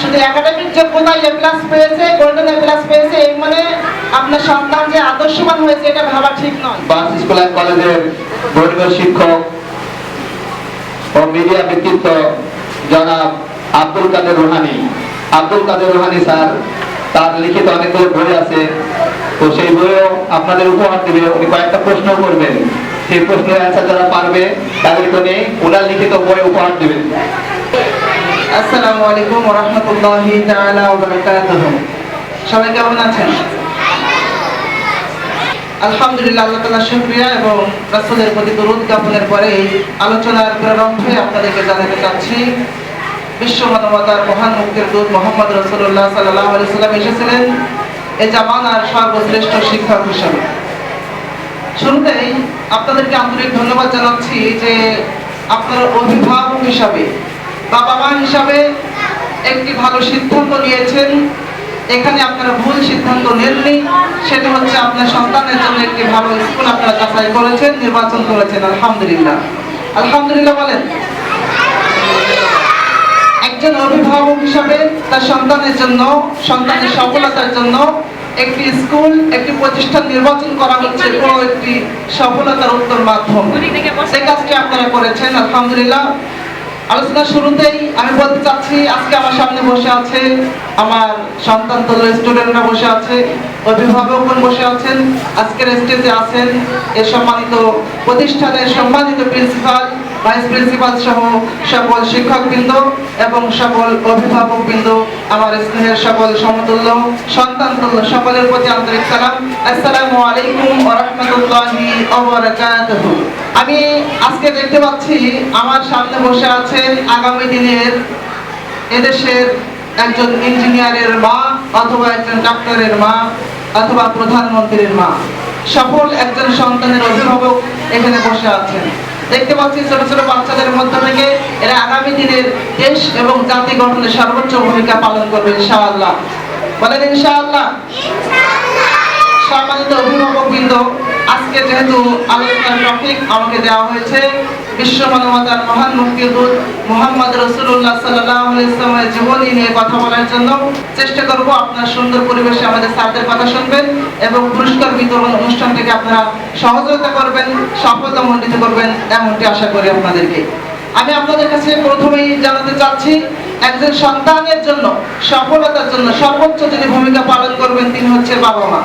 শুধু একাডেমিক যোগ্যতায় এ প্লাস পেয়েছে, গোল্ডেন এ প্লাস পেয়েছে এই মানে আপনার সন্তান যে আদর্শবান হয়েছে এটা ভাবা ঠিক নয়। বার্নস স্কুল অ্যান্ড কলেজের ধর্মীয় শিক্ষক ও মিডিয়া ব্যক্তিত্ব জনাব আব্দুল কাদের রুহানি স্যার, তার লিখিত অনেকগুলো বই আছে, তো সেই বইও আপনাদের উপহার দিবে। উনি কয়েকটা প্রশ্ন করবেন, সেই প্রশ্নের অ্যান্সার যারা পারবে তাদেরকে উনি ওনার লিখিত বই উপহার দিবেন। আসসালামু আলাইকুম ওয়া রাহমাতুল্লাহি তাআলা ওয়া বারাকাতুহু। সবাই কেমন আছেন? আলহামদুলিল্লাহ, আল্লাহ তাআলার শুকরিয়া এবং রাসূলের প্রতি দরুদ জ্ঞাপনের পরে এই আলোচনার প্রারম্ভে আপনাদেরকে জানাতে চাচ্ছি বিশ্ব মানবতার মহান মুক্তির দূত মুহাম্মদ রাসূলুল্লাহ সাল্লাল্লাহু আলাইহি সাল্লাম এসেছিলেন এই জামানার সর্বশ্রেষ্ঠ শিক্ষক হিসেবে। শুরুতেই আপনাদেরকে আন্তরিক ধন্যবাদ জানাচ্ছি যে আপনারা অভিভাবক হিসাবে, বাবা মা হিসাবে একটি ভালো সিদ্ধান্ত নিয়েছেন। এখানে আপনারা ভুল সিদ্ধান্ত নেননি, সেটা হচ্ছে আপনার সন্তানের জন্য একটি ভালো স্কুল আপনারা যাচাই করেছেন, নির্বাচন করেছেন। আলহামদুলিল্লাহ, আলহামদুলিল্লাহ বলেন। একজন অভিভাবক হিসাবে তার সন্তানের জন্য, সন্তানের সফলতার জন্য একটি স্কুল, একটি প্রতিষ্ঠান নির্বাচন করা হচ্ছে পুরো একটি সফলতার উত্তর মাধ্যম। সেই কাজটি আপনারা করেছেন, আলহামদুলিল্লাহ। আলোচনার শুরুতেই আমি বলতে চাচ্ছি, আজকে আমার সামনে বসে আছে আমার সন্তান তুল্য স্টুডেন্টরা বসে আছে, অভিভাবকগণ বসে আছেন, আজকের স্টেজে আছেন এর সম্মানিত প্রতিষ্ঠানের সম্মানিত প্রিন্সিপাল, ভাইস প্রিন্সিপাল সহ সকল শিক্ষকবৃন্দ এবং সকল অভিভাবকবৃন্দ, আমার স্নেহের সকল সমতুল্য সন্তান তুল্য সকলের প্রতি আন্তরিক সালাম। আসসালামু আলাইকুম ওয়া রাহমাতুল্লাহি ওয়া বারাকাতুহু। আমি আজকে দেখতে পাচ্ছি আমার সামনে বসে আছেন আগামী দিনের এদেশের একজন ইঞ্জিনিয়ারের মা, অথবা একজন ডাক্তারের মা, অথবা প্রধানমন্ত্রীর মা, সফল একজন সন্তানের অভিভাবক এখানে বসে আছেন। দেখতে পাচ্ছি ছোট ছোট বাচ্চাদের মধ্য থেকে এরা আগামী দিনের দেশ এবং জাতি গঠনের সর্বোচ্চ ভূমিকা পালন করবে ইনশাআল্লাহ। বলেন ইনশাআল্লাহ। সম্মানিত অভিভাবকবৃন্দ, আজকে যেহেতু আলোচনার টপিক আমাকে দেওয়া হয়েছে বিশ্ব মানবতার মহান মুক্তির দূত মুহাম্মদ রাসূলুল্লাহ সাল্লাল্লাহু আলাইহি ওয়াসাল্লামের জীবনী নিয়ে কথা বলার জন্য চেষ্টা করব। আপনারা সুন্দর পরিবেশে আমাদের স্যারদের কথা শুনবেন এবং পুরস্কার বিতরণ অনুষ্ঠানটিকে আপনারা সহযোগিতা করবেন, সাফল্যমণ্ডিত করবেন, এমনটি আশা করি আপনাদেরকে। আমি আপনাদের কাছে প্রথমেই জানাতে চাচ্ছি, একজন সন্তানের জন্য, সফলতার জন্য সর্বোচ্চ যিনি ভূমিকা পালন করবেন তিনি হচ্ছে বাবা মা,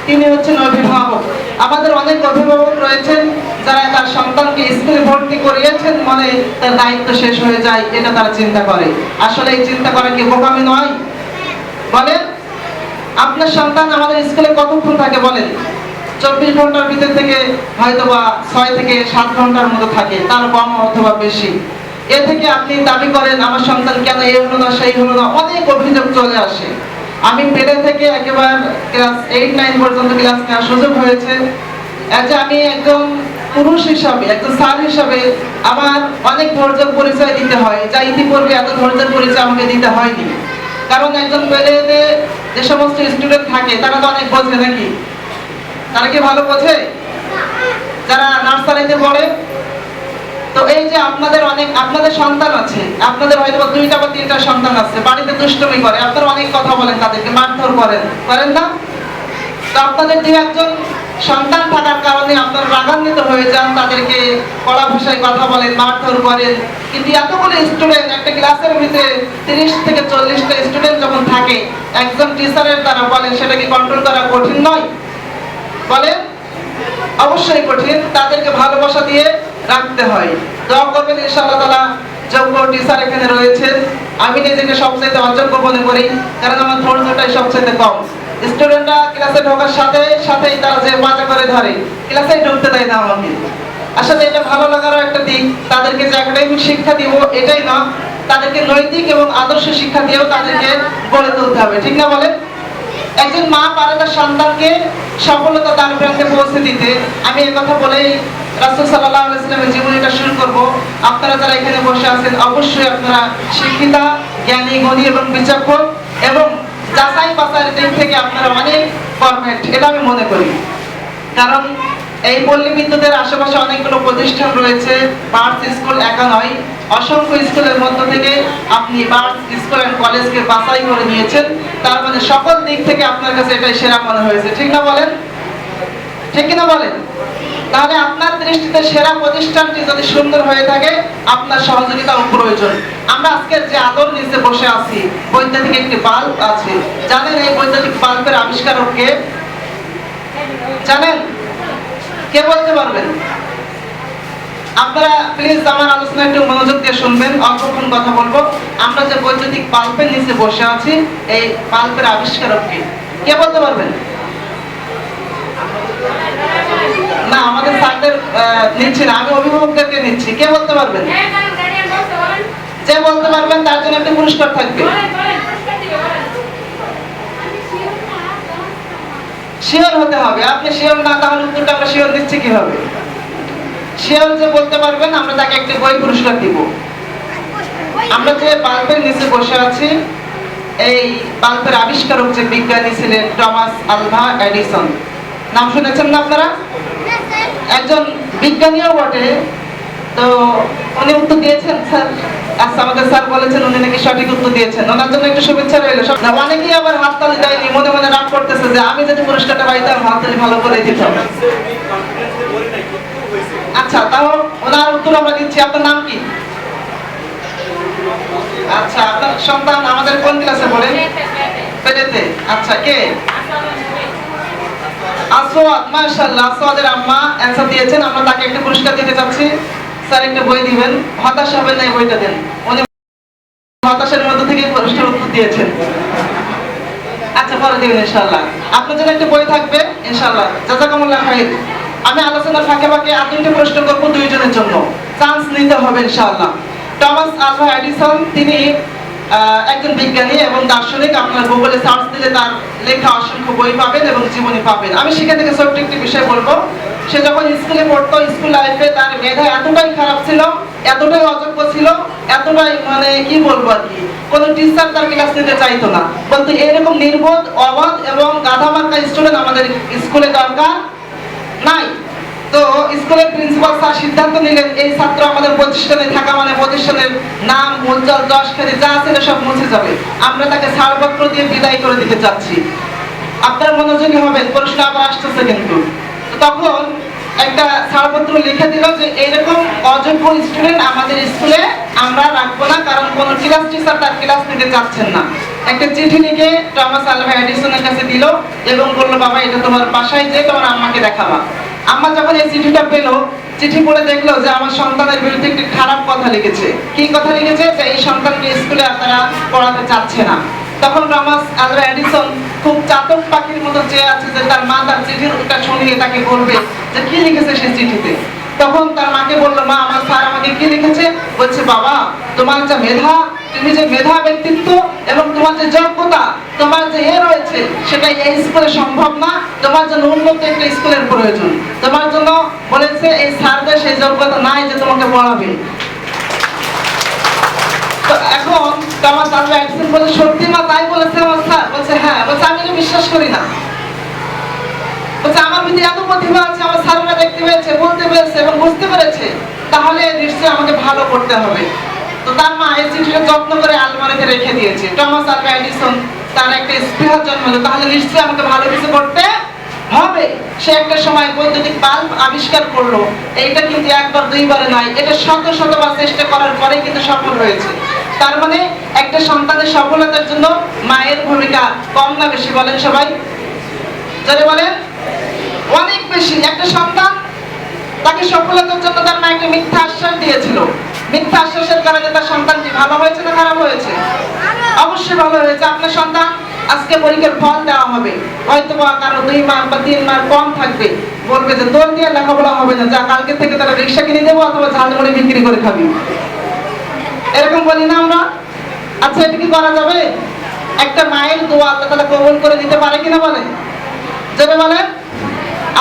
তিনি হচ্ছেন অভিভাবক। আমাদের অনেক অভিভাবক রয়েছেন যারা তার সন্তানকে স্কুলে ভর্তি করিয়েছেন মানে তার দায়িত্ব শেষ হয়ে যায়, এটা তারা চিন্তা করে। আসলে এই চিন্তা করা কি বোকামি নয়? বলেন, আপনার সন্তান আমাদের স্কুলে কতক্ষণ থাকে বলেন? 24 ঘন্টার ভিতর থেকে হয়তোবা 6 থেকে 7 ঘন্টার মতো থাকে, তার কম অথবা বেশি। এ থেকে আপনি দাবি করেন আমার সন্তান কেন এই হলো না, সেই হলো না, অনেক অভিযোগ চলে আসে। আমি পেলে থেকে একেবারে ক্লাস 8-9 পর্যন্ত ক্লাস নেওয়ার সুযোগ হয়েছে। আমি একজন পুরুষ হিসাবে, একজন স্যার হিসাবে আমার অনেক ধৈর্যের পরিচয় দিতে হয়, যা ইতিপূর্বে এত ধৈর্যের পরিচয় আমাকে দিতে হয়নি। কারণ একজন পেলেতে যে সমস্ত স্টুডেন্ট থাকে তারা তো অনেক বোঝে নাকি? তারা কি ভালো বোঝে? যারা নার্সারিতে পড়ে, তো এই যে আপনাদের সন্তান আছে, আপনাদের হয়তো 2টা বা 3টা সন্তান আছে, বাড়িতে দুষ্টুমি করে, আপনারা অনেক কথা বলেন, তাদেরকে মারধর করেন না? তো আপনাদের যে একজন সন্তান থাকার কারণে আপনারা রাগান্বিত হয়ে যান, তাদেরকে কড়া ভাষায় কথা বলেন, মারধর করেন। কিন্তু এতগুলো স্টুডেন্ট একটা ক্লাসের ভিতরে 30 থেকে 40টা স্টুডেন্ট যখন থাকে, একজন টিচারের দ্বারা বলেন সেটা কি কন্ট্রোল করা কঠিন নয়? বলেন, অবশ্যই কঠিন। তাদেরকে ভালোবাসা দিয়ে রাখতে হয়। দোয়া করবেন ইনশাআল্লাহ তাআলা, যোগ্য টিচার এখানে রয়েছেন। আমি নিজেকে সবচেয়ে অযোগ্য মনে করি, কারণ আমার ধৈর্যটাই সবচেয়ে কম। স্টুডেন্টরা ক্লাসে ঢোকার সাথে সাথেই তারা যে মজা করে ধরে, ক্লাসেই ঢুকতে দেয় না আমাকে। আসলে এটা ভালো লাগারও একটা দিক। তাদেরকে যে একাডেমিক শিক্ষা দিব এটাই না, তাদেরকে নৈতিক এবং আদর্শ শিক্ষা দিয়েও তাদেরকে গড়ে তুলতে হবে, ঠিক না বলেন? একজন মা পারে তার সন্তানকে সফলতা দান প্রান্তে পৌঁছে দিতে। আমি এই কথা বলেই রাসূল সাল্লাল্লাহু আলাইহি ওয়াসাল্লামের জীবনীটা শুরু করব। আপনারা যারা এখানে বসে আছেন অবশ্যই আপনারা শিক্ষিতা, জ্ঞানী, গুণী এবং বিচক্ষণ এবং যাচাই বাছাইয়ের দিক থেকে আপনারা অনেক পারফেক্ট, এটা আমি মনে করি। কারণ এই পল্লী বিদ্যুতের আশেপাশে অনেকগুলো প্রতিষ্ঠান রয়েছে, বার্নস স্কুল একা নয়, অসংখ্য স্কুলের মধ্য থেকে আপনি বার্ডস স্কুল অ্যান্ড কলেজকে বাছাই করে নিয়েছেন, তার মানে সকল দিক থেকে আপনার কাছে এটাই সেরা মনে হয়েছে, ঠিক না বলেন? ঠিক কিনা বলেন? তাহলে আপনার দৃষ্টিতে সেরা প্রতিষ্ঠানটি যদি সুন্দর হয়ে থাকে, আপনার সহযোগিতাও প্রয়োজন। আমরা আজকে যে আলোর নিচে বসে আছি, বৈদ্যুতিক একটি বাল্ব আছে। জানেন এই বৈদ্যুতিক বাল্বের আবিষ্কারক কে? জানেন? কে বলতে পারবেন? আপনারা প্লিজ আমার আলোচনা একটু মনোযোগ দিয়ে শুনবেন, অল্পক্ষণ কথা বলবো। আমরা যে বৈদ্যুতিক বাল্বের নিচে বসে আছি, এই বাল্বের আবিষ্কারক কে? কে বলতে পারবেন? না, আমাদের স্যারদের নিচ্ছি না, আমি অভিভাবকদেরকে নিচ্ছি। কে বলতে পারবেন? যে বলতে পারবেন তার জন্য একটা পুরস্কার থাকবে। শিওর হতে হবে। আপনি শিওর না, তাহলে উত্তরটা আমরা শিওর দিচ্ছি কিভাবে? শিওর যে বলতে পারবেন আমরা তাকে একটা বই পুরস্কার দিব। আমরা যে বাল্বের নিচে বসে আছি, এই বাল্বের আবিষ্কারক যে বিজ্ঞানী ছিলেন টমাস আলভা এডিসন। নাম শুনেছেন না আপনারা? একজন বিজ্ঞানীও বটে। তো উনি উত্তর দিয়েছেন স্যার। আচ্ছা, আমাদের স্যার বলেছেন উনি নাকি সঠিক উত্তর দিয়েছেন। ওনার জন্য একটু শুভেচ্ছা রইল। অনেকেই আবার হাততালি দেয়নি, মনে মনে রাগ করতেছে যে আমি যদি পুরস্কারটা পাইতাম হাততালি ভালো করে দিতাম। আচ্ছা, তাও ওনার উত্তর আমরা দিচ্ছি। আপনার নাম কি? আচ্ছা, আপনার সন্তান আমাদের কোন ক্লাসে পড়ে? পেটেতে। আচ্ছা, কে? আসওয়াদ। মাশাআল্লাহ, আসওয়াদের আম্মা অ্যানসার দিয়েছেন। আমরা তাকে একটা পুরস্কার দিতে চাচ্ছি। স্যার একটা বই দিবেন, হতাশ হবেন না, এই বইটা দেন। উনি হতাশের মধ্যে থেকে প্রশ্নের উত্তর দিয়েছেন। আচ্ছা, পরে দিবেন ইনশাআল্লাহ। আপনার জন্য একটা বই থাকবে ইনশাআল্লাহ। জাযাকামুল্লাহ খাইর। আমি আলোচনার ফাঁকে ফাঁকে আর দুইটা প্রশ্ন করব দুইজনের জন্য, চান্স নিতে হবে ইনশাআল্লাহ। টমাস আলভা এডিসন তিনি একজন বিজ্ঞানী এবং দার্শনিক। আপনার গুগলে সার্চ দিলে তার লেখা অসংখ্য বই পাবেন এবং জীবনী পাবেন। আমি সেখান থেকে ছোট্ট একটি বিষয় বলবো। সে যখন স্কুলে পড়তো, স্কুল লাইফে তার মেধা এতটাই খারাপ ছিল, এতটাই অযোগ্য ছিল, এতটাই মানে কি বলবো আর কি, কোনো টিচার তার ক্লাস নিতে চাইতো না। বলতো এরকম নির্বোধ, অবাধ এবং গাধামার্কা স্টুডেন্ট আমাদের স্কুলে দরকার নাই। তো স্কুলের প্রিন্সিপাল স্যার সিদ্ধান্ত নিলেন এই ছাত্র আমাদের প্রতিষ্ঠানে থাকা মানে প্রতিষ্ঠানের নাম, উজ্জ্বল, যশ, খ্যাতি যা ছিল সব মুছে যাবে। আমরা তাকে ছাড়পত্র দিয়ে বিদায় করে দিতে চাচ্ছি। আপনারা মনোযোগী হবেন, প্রশ্ন আবার আসতেছে কিন্তু। তখন একটা ছাড়পত্র লিখে দিল যে এইরকম অযোগ্য স্টুডেন্ট আমাদের স্কুলে আমরা রাখবো না, কারণ কোন ক্লাস টিচার তার ক্লাস নিতে চাচ্ছেন না। একটা চিঠি লিখে টমাস আলভা এডিসনের কাছে দিল এবং বলল, বাবা এটা তোমার বাসায় যে তোমার আম্মাকে দেখাবা। আম্মা যখন এই চিঠিটা পেল, চিঠি পড়ে দেখলো যে আমার সন্তানের বিরুদ্ধে একটি খারাপ কথা লিখেছে। কি কথা লিখেছে? যে এই সন্তানকে স্কুলে আপনারা পড়াতে চাচ্ছে না। তখন টমাস আলভা এডিসন খুব চাতক পাখির মতো চেয়ে আছে যে তার মা তার চিঠিটা শুনিয়ে তাকে বলবে যে কি লিখেছে সেই চিঠিতে। তখন তার মাকে বললো, মা আমার স্যার আমাকে কি লিখেছে? বলছে, বাবা তোমার যে মেধা, তুমি যে মেধা ব্যক্তিত্ব এবং তোমার যে যোগ্যতা, তোমার যে রয়েছে সেটা এই স্কুলে সম্ভব না। তোমার জন্য উন্নত একটা স্কুলের প্রয়োজন। তোমার জন্য বলেছে এই স্যারদের সেই যোগ্যতা নাই যে তোমাকে পড়াবে। তো এখন টমাস আলভা এডিসন বলে, সত্যি মা তাই বলেছে আমার স্যার? বলছে হ্যাঁ। বলছে আমি এটা বিশ্বাস করি না। বলছে আমার ভিতরে এত প্রতিভা আছে, আমার স্যাররা দেখতে পেয়েছে, বলতে পেরেছে এবং বুঝতে পেরেছে, তাহলে নিশ্চয়ই আমাকে ভালো করতে হবে। তো তার মা এই চিঠিটা যত্ন করে আলমারিতে রেখে দিয়েছে। টমাস আলভা এডিসন তার একটা স্পৃহা জন্মালো, তাহলে নিশ্চয়ই আমাকে ভালো কিছু করতে হবে। সে একটা সময় বৈদ্যুতিক বাল্ব আবিষ্কার করলো। এইটা কিন্তু একবার দুইবারে নয়, এটা শত শতবার চেষ্টা করার পরে কিন্তু সফল হয়েছে। তার মানে একটা সন্তানের সফলতার জন্য মায়ের ভূমিকা কম না বেশি বলেন সবাই? যারা বলেন অনেক বেশি। একটা সন্তান, তাকে সফলতার জন্য তার মা একটা মিথ্যা আশ্বাস দিয়েছিল। মিথ্যা আশ্বাসের কারণে তার সন্তানটি ভালো হয়েছে না খারাপ হয়েছে? অবশ্যই ভালো হয়েছে। আপনার সন্তান আজকে পরীক্ষার ফল দেওয়া হবে, হয়তো বা কারো 2 মার্ক বা 3 মার্ক কম থাকবে, বলবে যে তোর দিয়ে লেখাপড়া হবে না, যা কালকে থেকে তারা রিক্সা কিনে দেবো অথবা ঝালমুড়ি বিক্রি করে খাবি। এরকম বলি না আমরা? আচ্ছা, এটা কি করা যাবে? একটা মায়ের দোয়া আল্লাহ তাআলা কবুল করে দিতে পারে কিনা বলেন? যারা বলেন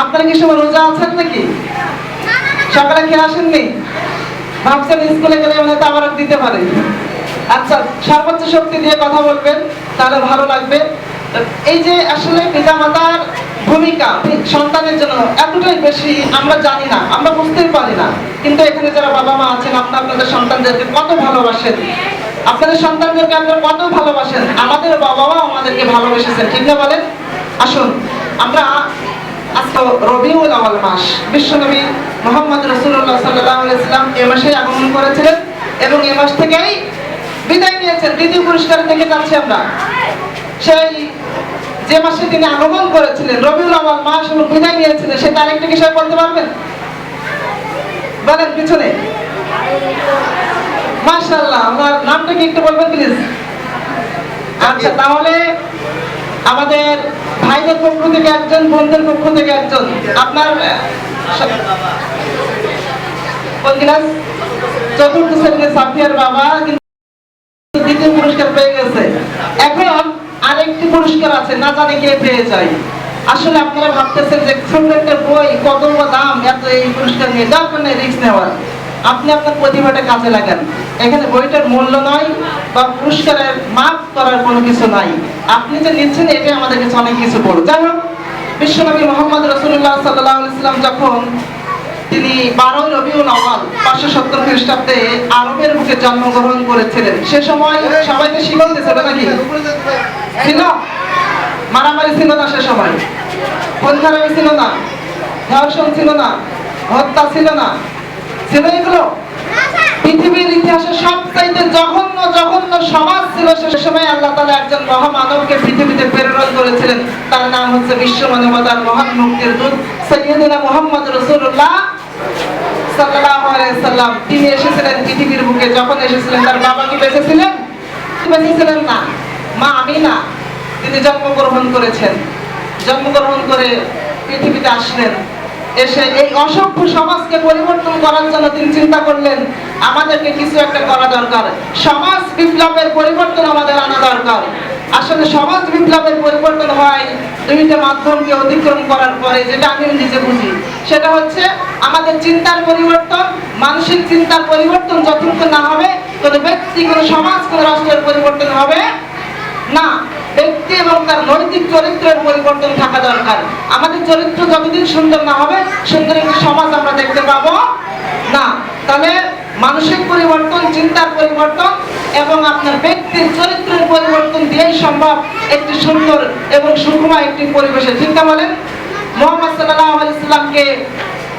আপনারা কি সময় রোজা আছেন নাকি? সকালে খেয়ে আসেননি? ভাবছেন স্কুলে গেলে মানে তাবারক দিতে পারে। আচ্ছা, সর্বোচ্চ শক্তি দিয়ে কথা বলবেন, তাহলে ভালো লাগবে। এই যে আসলে পিতামাতার ভূমিকা সন্তানের জন্য এতটাই বেশি আমরা জানি না, আমরা বুঝতেই পারি না। কিন্তু এখানে যারা বাবা মা আছেন, আপনাদের সন্তানদেরকে কত ভালোবাসেন, আপনাদের সন্তানদেরকে আপনারা কত ভালোবাসেন। আমাদের বাবা মা আমাদেরকে ভালোবেসেছেন, ঠিক না বলেন? আসুন আমরা আজকে রবিউল আউয়াল মাস, বিশ্বনবী মুহাম্মদ রাসূলুল্লাহ সাল্লাল্লাহু আলাইহি ওয়াসাল্লাম এই মাসে আগমন করেছিলেন এবং এই মাস থেকেই বিদায় নিয়েছেন। দ্বিতীয় পুরস্কারের দিকে যাচ্ছি আমরা। সেই যে মাসে তিনি আগমন করেছিলেন, রবিউল আউয়াল মাস, এবং বিদায় নিয়েছিলেন, সে তারিখটা কি সবাই বলতে পারবেন? বলেন পিছনে। মাশাআল্লাহ, আমার নামটা কি একটু বলবেন প্লিজ? আচ্ছা, তাহলে আমাদের ভাইদের পক্ষ থেকে একজন, বোনদের পক্ষ থেকে একজন, আপনার কোন ক্লাস? চতুর্থ শ্রেণীতে সাফিয়ার বাবা কিন্তু দ্বিতীয় পুরস্কার পেয়ে গেছে। এখন আরেকটি পুরস্কার আছে, না জানি কে পেয়ে যায়। আসলে আপনারা ভাবতেছেন যে ছোট্ট একটা বই, কত দাম, এত এই পুরস্কার নিয়ে দরকার নেই রিস্ক নেওয়ার। আপনি আপনার প্রতিভাটা কাজে লাগান। এখানে বইটার মূল্য নয় বা পুরস্কারের মাপ করার কোনো কিছু নাই। আপনি যে নিচ্ছেন এটা আমাদের কাছে অনেক কিছু বড়। যাই হোক, বিশ্বনবী মুহাম্মদ রাসূলুল্লাহ সাল্লাল্লাহু আলাইহি ওয়াসাল্লাম যখন তিনি 12 রবিউল আউয়াল 570 খ্রিস্টাব্দে আরবের বুকে জন্মগ্রহণ করেছিলেন, সে সময় সবাইকে শিকল দিয়েছিল নাকি? ছিল? মারামারি ছিল না সে সময়? খুন খারাপি ছিল না? ধর্ষণ ছিল না? হত্যা ছিল না? ছিল এগুলো? পৃথিবীর ইতিহাসে সবচাইতে জঘন্য জঘন্য সমাজ ছিল সে সময়। আল্লাহ তাআলা একজন মহামানবকে পৃথিবীতে প্রেরণ করেছিলেন, তার নাম হচ্ছে বিশ্ব মানবতার মহান মুক্তির দূত সাইয়্যিদুনা মুহাম্মদ রাসূলুল্লাহ সাল্লাল্লাহু আলাইহি সাল্লাম। তিনি এসেছিলেন পৃথিবীর বুকে। যখন এসেছিলেন, তার বাবা কি বেঁচে ছিলেন? বেঁচে ছিলেন না। মা আমিনা তিনি জন্মগ্রহণ করেছেন। জন্মগ্রহণ করে পৃথিবীতে আসলেন। এসে এই অসভ্য সমাজকে পরিবর্তন করার জন্য তিনি চিন্তা করলেন, আমাদেরকে কিছু একটা করা দরকার, সমাজ বিপ্লবের পরিবর্তন আমাদের আনা দরকার। আসলে সমাজ বিপ্লবের পরিবর্তন হয় দুইটা মাধ্যমকে অতিক্রম করার পরে, যেটা আমি নিজে বুঝি। সেটা হচ্ছে আমাদের চিন্তার পরিবর্তন, মানসিক চিন্তার পরিবর্তন যতক্ষণ না হবে, কোনো ব্যক্তি, কোনো সমাজ, কোনো রাষ্ট্রের পরিবর্তন হবে না। ব্যক্তি এবং তার নৈতিক চরিত্রের পরিবর্তন থাকা দরকার। আমাদের চরিত্র যতদিন সুন্দর না হবে, সুন্দর একটি সমাজ আমরা দেখতে পাবো না। তাহলে মানসিক পরিবর্তন, চিন্তার পরিবর্তন এবং আপনার ব্যক্তির চরিত্রের পরিবর্তন দিয়েই সম্ভব একটি সুন্দর এবং সুখময় একটি পরিবেশে, ঠিক না বলেন? মুহাম্মদ সাল্লাল্লাহু আলাইহি ওয়াসাল্লামকে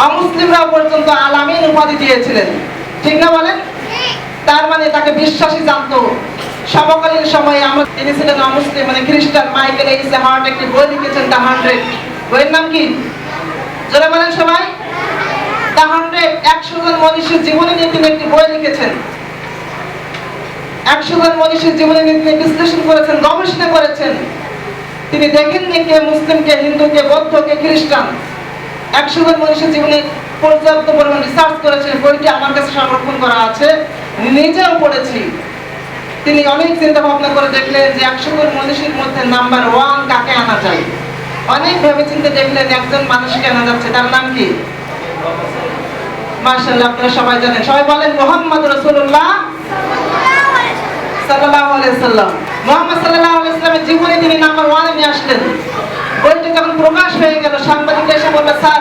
অমুসলিমরাও পর্যন্ত আল-আমিন উপাধি দিয়েছিলেন, ঠিক না বলেন? তার মানে তাকে বিশ্বাসী জানতো। সমকালীন সময়ে আমরা, তিনি ছিলেন অমুসলিম, মানে খ্রিস্টান। মাইকেল এইস হার্ট একটি বই লিখেছেন, দ্য 100। বইয়ের নাম কি? যারা বলেন সবাই, দ্য 100। 100 জন মনীষীর জীবনী নিয়ে তিনি একটি বই লিখেছেন। 100 জন মনীষীর জীবনী নিয়ে তিনি বিশ্লেষণ করেছেন, গবেষণা করেছেন। তিনি দেখেননি কে মুসলিম, কে হিন্দু, কে বৌদ্ধ, কে খ্রিস্টান। 100 জন মনীষীর জীবনী পর্যাপ্ত পরিমাণ রিসার্চ করেছেন। বইটি আমার কাছে সংরক্ষণ করা আছে, নিজেও পড়েছি। তিনি অনেক চিন্তা ভাবনা করে দেখলেন যে 100 জন মনীষীর মধ্যে নাম্বার 1 কাকে আনা যায়। অনেক ভেবে চিন্তে দেখলেন একজন মানুষকে আনা যাচ্ছে, তার নাম কি? মাশাআল্লাহ, আপনারা সবাই জানেন। সবাই বলেন মুহাম্মদ রাসূলুল্লাহ সাল্লাল্লাহু আলাইহি ওয়াসাল্লাম। মুহাম্মদ সাল্লাল্লাহু আলাইহি ওয়াসাল্লামের জীবনে তিনি নাম্বার 1 এ নিয়ে আসলেন। বইটা যখন প্রকাশ হয়ে গেল, সাংবাদিকরা এসে বলল, স্যার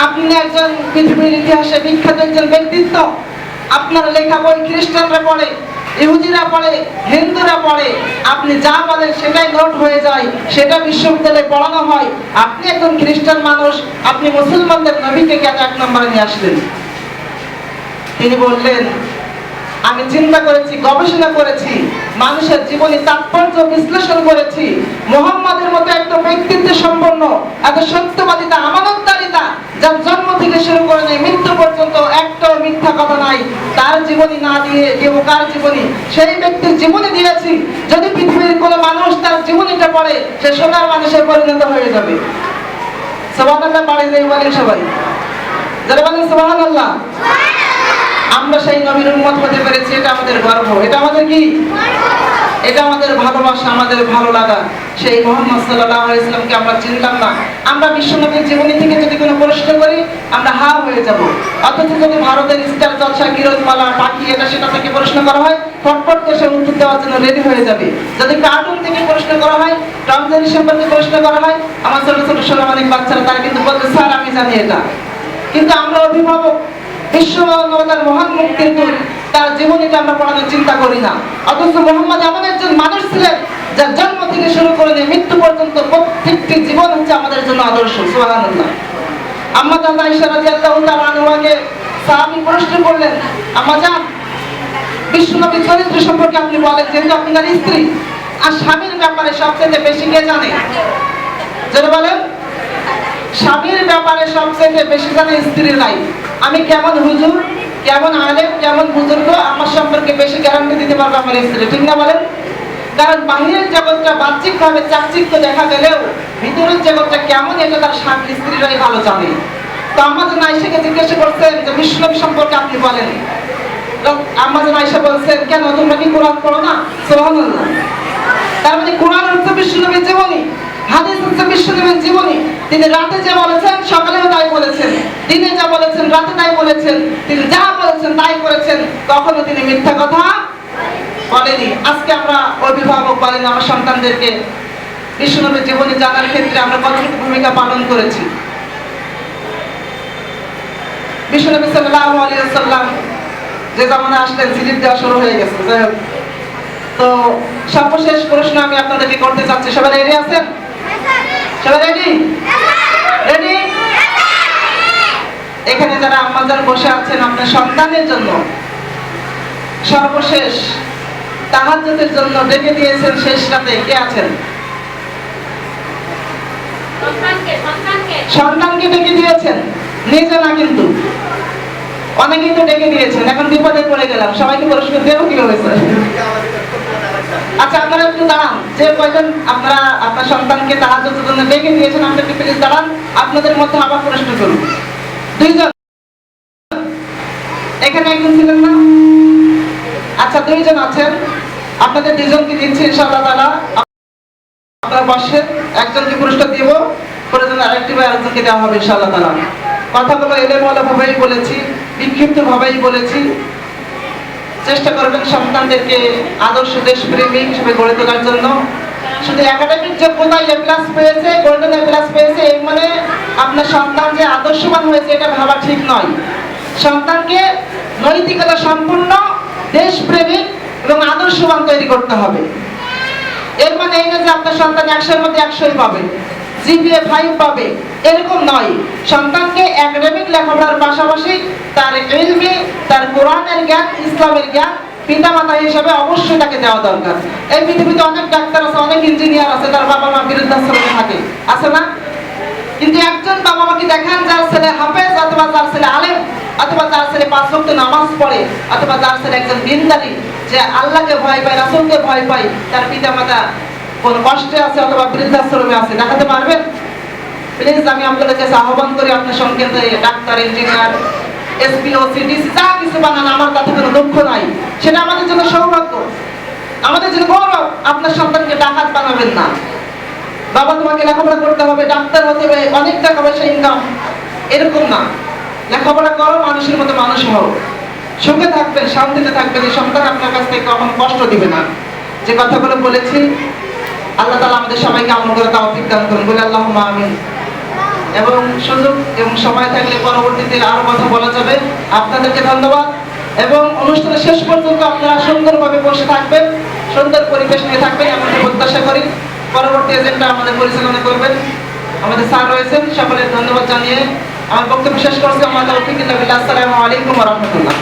আপনি একজন পৃথিবীর ইতিহাসে বিখ্যাত একজন ব্যক্তিত্ব, আপনার লেখা বই খ্রিস্টানরা পড়ে, ইহুদিরা পড়ে, হিন্দুরা পড়ে, আপনি যা বলেন সেটাই নোট হয়ে যায়, সেটা বিশ্ববিদ্যালয়ে পড়ানো হয়। আপনি একজন খ্রিস্টান মানুষ, আপনি মুসলমানদের নবীকে কেন 1 নম্বরে নিয়ে আসলেন? তিনি বললেন, আমি চিন্তা করেছি, গবেষণা করেছি, মানুষের জীবনী তাৎপর্য বিশ্লেষণ করেছি। মুহাম্মাদের মতো একটা ব্যক্তিত্ব সম্পন্ন, এত সত্যবাদিতা, আমানতদারিতা, যার জন্ম থেকে শুরু করে মৃত্যু পর্যন্ত একটাও মিথ্যা কথা নাই, তার জীবনী না দিয়ে দেব কার জীবনী? সেই ব্যক্তির জীবনী দিয়েছি। যদি পৃথিবীর কোনো মানুষ তার জীবনীটা পড়ে, সে সোনার মানুষে পরিণত হয়ে যাবে। সুবহানাল্লাহ পড়ে দেই বলেন সবাই, যারা বলেন সুবহানাল্লাহ। আমরা সেই নবীর উম্মত হতে পেরেছি, এটা আমাদের গর্ব, এটা আমাদের কি? এটা আমাদের ভালোবাসা, আমাদের ভালো লাগা। সেই মুহাম্মদ সাল্লাল্লাহু আলাইহি ওয়াসাল্লামকে আমরা চিনলাম না। আমরা বিশ্বনবীর জীবনী থেকে যদি কোনো প্রশ্ন করি আমরা হা হয়ে যাব। অথচ যদি ভারতের স্টার জলসা, কিরণমালা, পাখি এটা সেটা থেকে প্রশ্ন করা হয়, ফটফট করে সে উত্তর দেওয়ার জন্য রেডি হয়ে যাবে। যদি কার্টুন থেকে প্রশ্ন করা হয়, টম জেরি সম্পর্কে প্রশ্ন করা হয়, আমার ছোট ছোট সোনামানিক বাচ্চারা তারা কিন্তু বলবে স্যার আমি জানি এটা। কিন্তু আমরা অভিভাবক, বিশ্ব মানবতার মহান মুক্তির দূত, তার জীবনীটা আমরা পড়ানোর চিন্তা করি না। অথচ মুহাম্মদ এমন একজন মানুষ ছিলেন যার জন্ম থেকে শুরু করে নিয়ে মৃত্যু পর্যন্ত প্রত্যেকটি জীবন হচ্ছে আমাদের জন্য আদর্শ। সুবহানাল্লাহ। আম্মা জান আয়েশা রাদিয়াল্লাহু তাআলা আনহাকে সাহাবী প্রশ্ন করলেন, আম্মা জান বিশ্বনবীর চরিত্র সম্পর্কে আপনি বলেন, যেহেতু আপনার স্ত্রী, আর স্বামীর ব্যাপারে সবচেয়ে বেশি কে জানে? যারা বলেন স্বামীর ব্যাপারে সবচেয়ে বেশি জানে স্ত্রীরাই। আমি কেমন হুজুর, কেমন আলেম, কেমন বুজুর্গ, আমার সম্পর্কে বেশি গ্যারান্টি দিতে পারবে আমার স্ত্রী, ঠিক না বলেন? কারণ বাহিরের জগৎটা বাহ্যিকভাবে চাকচিক্য দেখা গেলেও ভিতরের জগৎটা কেমন এটা তার স্বামী স্ত্রীরাই ভালো জানে। তো আমাদের আয়েশাকে জিজ্ঞাসা করছেন যে বিশ্বনবী সম্পর্কে আপনি বলেন। আমাদের আয়েশা বলছেন, কেন তোমরা কি কোরআন পড়ো না? সুবহানাল্লাহ। তার মানে কোরআন হচ্ছে বিশ্বনবীর জীবনী, হাদিস হচ্ছে বিশ্বনবীর জীবনী। তিনি রাতে যা বলেছেন সকালেও তাই বলেছেন, দিনে যা বলেছেন রাতে তাই বলেছেন, তিনি যা বলেছেন তাই করেছেন, কখনো তিনি মিথ্যা কথা বলেনি। আজকে আমরা অভিভাবক বলেন আমার সন্তানদেরকে বিশ্বনবীর জীবনী জানার ক্ষেত্রে আমরা কতটুকু ভূমিকা পালন করেছি। বিশ্বনবী সাল্লাল্লাহু আলাইহি ওয়াসাল্লাম যে জামানা আসলেন সিলিপ দেওয়া শুরু হয়ে গেছে। যাই হোক, তো সর্বশেষ প্রশ্ন আমি আপনাদেরকে করতে চাচ্ছি, সবাই রেডি আছেন? সবাই রেডি? রেডি? এখানে যারা আম্মাজান বসে আছেন আপনার সন্তানের জন্য সর্বশেষ তাহাজ্জুদের জন্য ডেকে দিয়েছেন শেষ রাতে, কে আছেন? সন্তানকে ডেকে দিয়েছেন, নিজে না কিন্তু, অনেকেই তো ডেকে দিয়েছেন। এখন বিপদে পড়ে গেলাম, সবাইকে পুরস্কার দেবো কিভাবে? আচ্ছা আপনারা একটু দাঁড়ান, যে কয়জন আপনারা আপনার সন্তানকে তাহাজ্জুদের জন্য ডেকে দিয়েছেন আপনাকে প্লিজ দাঁড়ান। আপনাদের মধ্যে আবার প্রশ্ন করুন, দুইজন এখানে একজন ছিলেন না? আচ্ছা দুইজন আছেন, আপনাদের দুইজনকে দিচ্ছি ইনশাআল্লাহ তাআলা। আপনারা বসেন, একজনকে পুরস্কার দিব, প্রয়োজনে আরেকটি বা আরেকজনকে দেওয়া হবে ইনশাআল্লাহ তাআলা। কথাগুলো এলেমওয়ালা ভাবেই বলেছি, বিক্ষিপ্ত ভাবেই বলেছি। চেষ্টা করবেন সন্তানদেরকে আদর্শ দেশপ্রেমিক হিসেবে গড়ে তোলার জন্য। শুধু একাডেমিক যোগ্যতায় এ প্লাস পেয়েছে, গোল্ডেন এ প্লাস পেয়েছে, এই মানে আপনার সন্তান যে আদর্শবান হয়েছে এটা ভাবা ঠিক নয়। সন্তানকে নৈতিকতা সম্পূর্ণ দেশপ্রেমিক এবং আদর্শবান তৈরি করতে হবে। এর মানে এই না যে আপনার সন্তান 100-এর মধ্যে 100-ই পাবে, জিপিএ 5 পাবে, এরকম নয়। সন্তানকে একাডেমিক লেখাপড়ার পাশাপাশি তার ইলমি, তার কোরআনের জ্ঞান, ইসলামের জ্ঞান পিতামাতা হিসেবে অবশ্যই তাকে দেওয়া দরকার। এই পৃথিবীতে অনেক ডাক্তার আছে, অনেক ইঞ্জিনিয়ার আছে, তার বাবা মা বৃদ্ধাশ্রমে থাকে, আছে না? কিন্তু একজন বাবা মাকে দেখান যার ছেলে হাফেজ, অথবা যার ছেলে আলেম, অথবা যার ছেলে 5 ওয়াক্ত নামাজ পড়ে, অথবা যার ছেলে একজন দিনদারি, যে আল্লাহকে ভয় পায়, রাসূলকে ভয় পায়, তার পিতামাতা কোন কষ্টে আছে অথবা বৃদ্ধাশ্রমে আছে, দেখাতে পারবেন? প্লিজ আমি আপনাদের কাছে আহ্বান করি, আপনার সন্তানকে doctor, engineer, SP, OC, DC যা কিছু বানান, আমার তাতে কোনো দুঃখ নাই, সেটা আমাদের জন্য সৌভাগ্য, আমাদের জন্য গৌরব। আপনার সন্তানকে ডাকাত বানাবেন না। বাবা তোমাকে লেখাপড়া করতে হবে, ডাক্তার হতে হবে, অনেক টাকা পয়সা ইনকাম, এরকম না। লেখাপড়া করো, মানুষের মতো মানুষ হও, সুখে থাকবেন, শান্তিতে থাকবেন। এই সন্তান আপনার কাছ থেকে কখনো কষ্ট দিবে না। যে কথাগুলো বলেছি আল্লাহ তাআলা আমাদের সবাইকে আমল করে তৌফিক দান করুন, বলে আল্লাহুম্মা আমিন। এবং সুযোগ এবং সময় থাকলে পরবর্তীতে আরো কথা বলা যাবে। আপনাদেরকে ধন্যবাদ। এবং অনুষ্ঠানের শেষ পর্যন্ত আপনারা সুন্দরভাবে বসে থাকবেন, সুন্দর পরিবেশ নিয়ে থাকবেন এমনটি প্রত্যাশা করি। পরবর্তী এজেন্ডা আমাদের পরিচালনা করবেন আমাদের স্যার রয়েছেন। সকলের ধন্যবাদ জানিয়ে আমার বক্তব্য শেষ করছি। আসসালামু আলাইকুম ওয়া রাহমাতুল্লাহ।